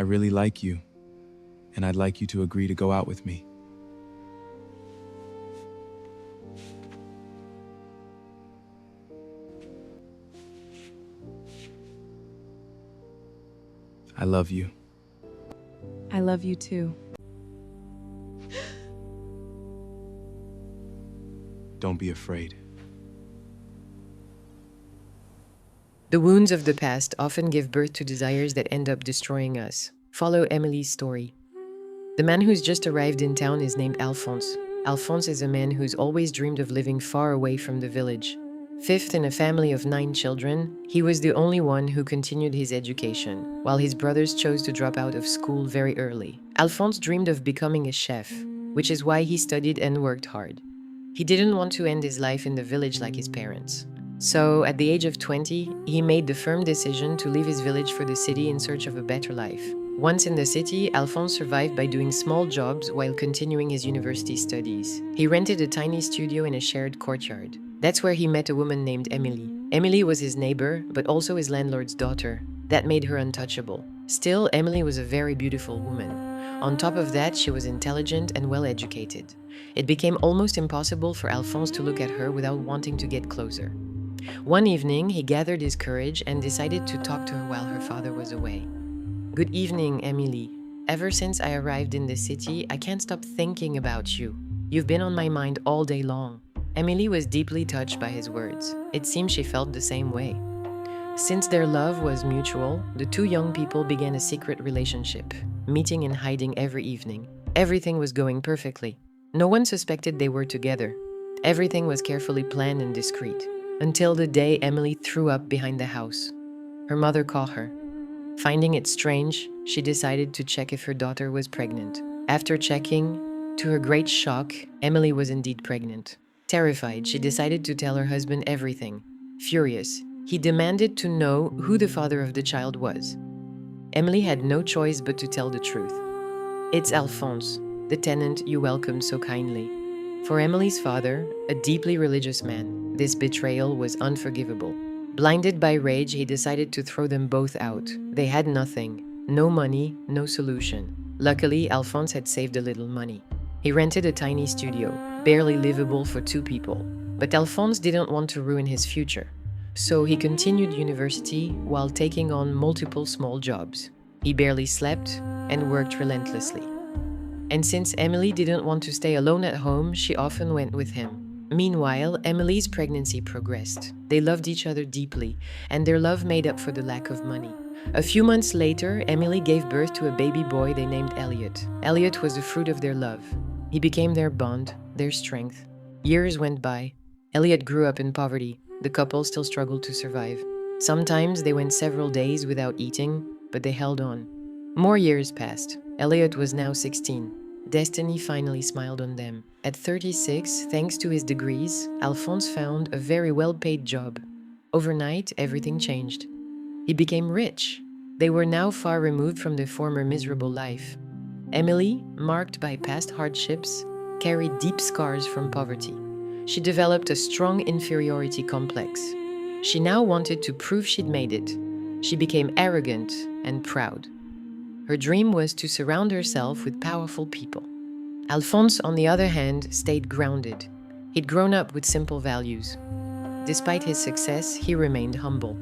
I really like you, and I'd like you to agree to go out with me. I love you. I love you too. Don't be afraid. The wounds of the past often give birth to desires that end up destroying us. Follow Emily's story. The man who's just arrived in town is named Alphonse. Alphonse is a man who's always dreamed of living far away from the village. Fifth in a family of 9 children, he was the only one who continued his education, while his brothers chose to drop out of school very early. Alphonse dreamed of becoming a chef, which is why he studied and worked hard. He didn't want to end his life in the village like his parents. So, at the age of 20, he made the firm decision to leave his village for the city in search of a better life. Once in the city, Alphonse survived by doing small jobs while continuing his university studies. He rented a tiny studio in a shared courtyard. That's where he met a woman named Emily. Emily was his neighbor, but also his landlord's daughter. That made her untouchable. Still, Emily was a very beautiful woman. On top of that, she was intelligent and well-educated. It became almost impossible for Alphonse to look at her without wanting to get closer. One evening, he gathered his courage and decided to talk to her while her father was away. "Good evening, Emily. Ever since I arrived in the city, I can't stop thinking about you. You've been on my mind all day long." Emily was deeply touched by his words. It seemed she felt the same way. Since their love was mutual, the two young people began a secret relationship, meeting and hiding every evening. Everything was going perfectly. No one suspected they were together. Everything was carefully planned and discreet. Until the day Emily threw up behind the house. Her mother caught her. Finding it strange, she decided to check if her daughter was pregnant. After checking, to her great shock, Emily was indeed pregnant. Terrified, she decided to tell her husband everything. Furious, he demanded to know who the father of the child was. Emily had no choice but to tell the truth. "It's Alphonse, the tenant you welcomed so kindly." For Emily's father, a deeply religious man, this betrayal was unforgivable. Blinded by rage, he decided to throw them both out. They had nothing, no money, no solution. Luckily, Alphonse had saved a little money. He rented a tiny studio, barely livable for 2 people. But Alphonse didn't want to ruin his future. So he continued university while taking on multiple small jobs. He barely slept and worked relentlessly. And since Emily didn't want to stay alone at home, she often went with him. Meanwhile, Emily's pregnancy progressed. They loved each other deeply, and their love made up for the lack of money. A few months later, Emily gave birth to a baby boy they named Elliot. Elliot was the fruit of their love. He became their bond, their strength. Years went by. Elliot grew up in poverty. The couple still struggled to survive. Sometimes they went several days without eating, but they held on. More years passed. Elliot was now 16. Destiny finally smiled on them. At 36, thanks to his degrees, Alphonse found a very well-paid job. Overnight, everything changed. He became rich. They were now far removed from their former miserable life. Emily, marked by past hardships, carried deep scars from poverty. She developed a strong inferiority complex. She now wanted to prove she'd made it. She became arrogant and proud. Her dream was to surround herself with powerful people. Alphonse, on the other hand, stayed grounded. He'd grown up with simple values. Despite his success, he remained humble.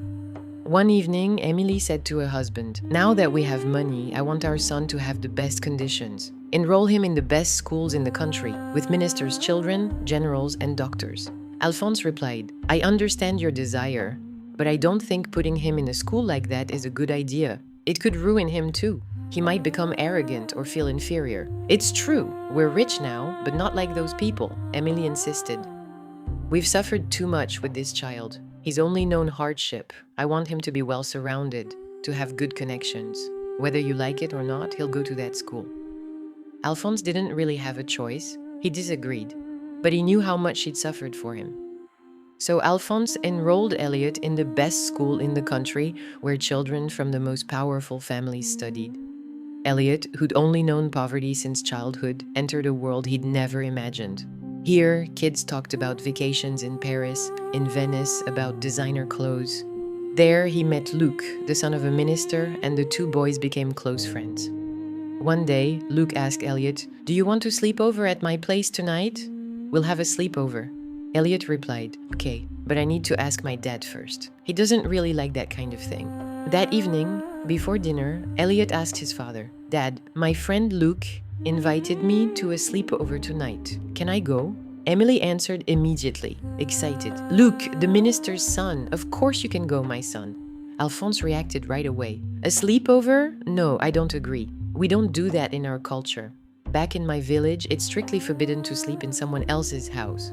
One evening, Emily said to her husband, "Now that we have money, I want our son to have the best conditions. Enroll him in the best schools in the country, with ministers' children, generals, and doctors." Alphonse replied, "I understand your desire, but I don't think putting him in a school like that is a good idea. It could ruin him too. He might become arrogant or feel inferior." "It's true, we're rich now, but not like those people," Emily insisted. "We've suffered too much with this child. He's only known hardship. I want him to be well surrounded, to have good connections. Whether you like it or not, he'll go to that school." Alphonse didn't really have a choice. He disagreed, but he knew how much she'd suffered for him. So Alphonse enrolled Elliot in the best school in the country, where children from the most powerful families studied. Elliot, who'd only known poverty since childhood, entered a world he'd never imagined. Here, kids talked about vacations in Paris, in Venice, about designer clothes. There, he met Luke, the son of a minister, and the two boys became close friends. One day, Luke asked Elliot, "Do you want to sleep over at my place tonight? We'll have a sleepover." Elliot replied, "Okay, but I need to ask my dad first. He doesn't really like that kind of thing." That evening, before dinner, Elliot asked his father, "Dad, my friend Luke invited me to a sleepover tonight. Can I go?" Emily answered immediately, excited. "Luke, the minister's son. Of course you can go, my son." Alphonse reacted right away. "A sleepover? No, I don't agree. We don't do that in our culture. Back in my village, it's strictly forbidden to sleep in someone else's house."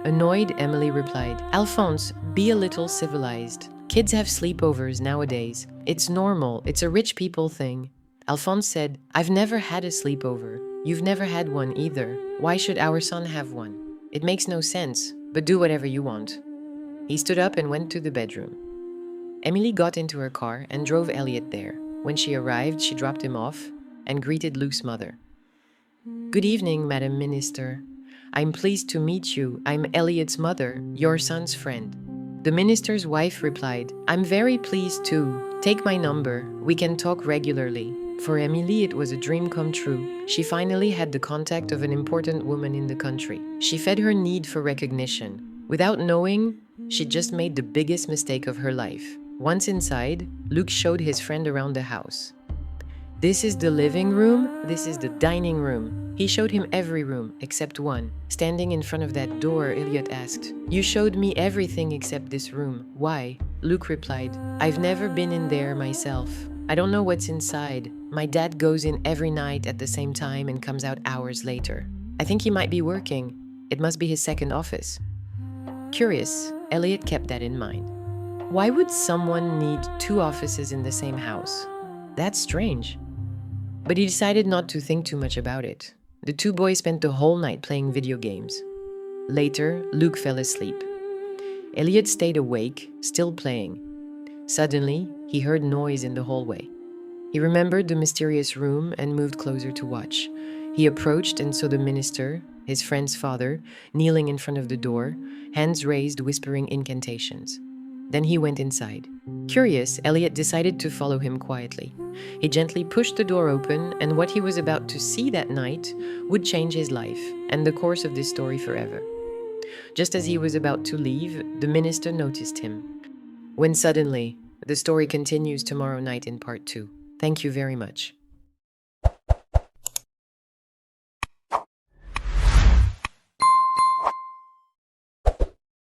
Annoyed, Emily replied, "Alphonse, be a little civilized. Kids have sleepovers nowadays. It's normal. It's a rich people thing." Alphonse said, "I've never had a sleepover. You've never had one either. Why should our son have one? It makes no sense, but do whatever you want." He stood up and went to the bedroom. Emily got into her car and drove Elliot there. When she arrived, she dropped him off and greeted Luke's mother. "Good evening, Madam Minister. I'm pleased to meet you. I'm Elliot's mother, your son's friend." The minister's wife replied, "I'm very pleased too. Take my number. We can talk regularly." For Emily, it was a dream come true. She finally had the contact of an important woman in the country. She fed her need for recognition. Without knowing, she just made the biggest mistake of her life. Once inside, Luke showed his friend around the house. "This is the living room. This is the dining room." He showed him every room except one. Standing in front of that door, Elliot asked, "You showed me everything except this room. Why?" Luke replied, "I've never been in there myself. I don't know what's inside. My dad goes in every night at the same time and comes out hours later. I think he might be working. It must be his second office." Curious, Elliot kept that in mind. Why would someone need two offices in the same house? That's strange. But he decided not to think too much about it. The two boys spent the whole night playing video games. Later, Luke fell asleep. Elliot stayed awake, still playing. Suddenly, he heard noise in the hallway. He remembered the mysterious room and moved closer to watch. He approached and saw the minister, his friend's father, kneeling in front of the door, hands raised, whispering incantations. Then he went inside. Curious, Elliot decided to follow him quietly. He gently pushed the door open, and what he was about to see that night would change his life and the course of this story forever. Just as he was about to leave, the minister noticed him. When suddenly, the story continues tomorrow night in part 2. Thank you very much.